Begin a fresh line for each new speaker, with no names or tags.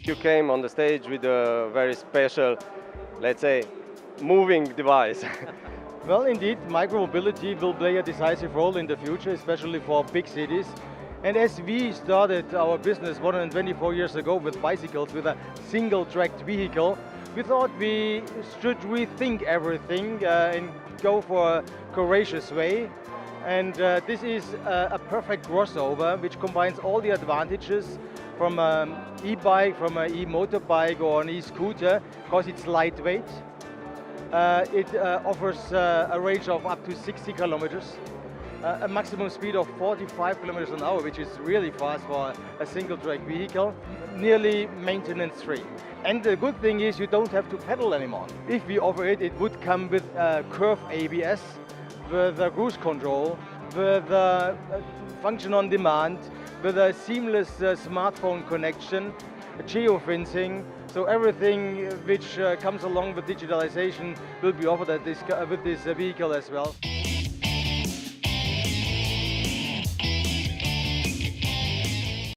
You came on the stage with a very special, let's say, moving device.
Well, indeed, micromobility will play a decisive role in the future, especially for big cities. And as we started our business 124 years ago with bicycles, with a single-tracked vehicle, we thought we should rethink everything and go for a courageous way. And this is a perfect crossover which combines all the advantages from an e-bike, from an e-motorbike or an e-scooter, because it's lightweight. It offers a range of up to 60 kilometers, a maximum speed of 45 kilometers an hour, which is really fast for a single-track vehicle, nearly maintenance-free. And the good thing is you don't have to pedal anymore. If we offer it, it would come with curve ABS, with cruise control, with function on demand, with a seamless smartphone connection, geofencing. So everything which comes along with digitalization will be offered at with this vehicle as well.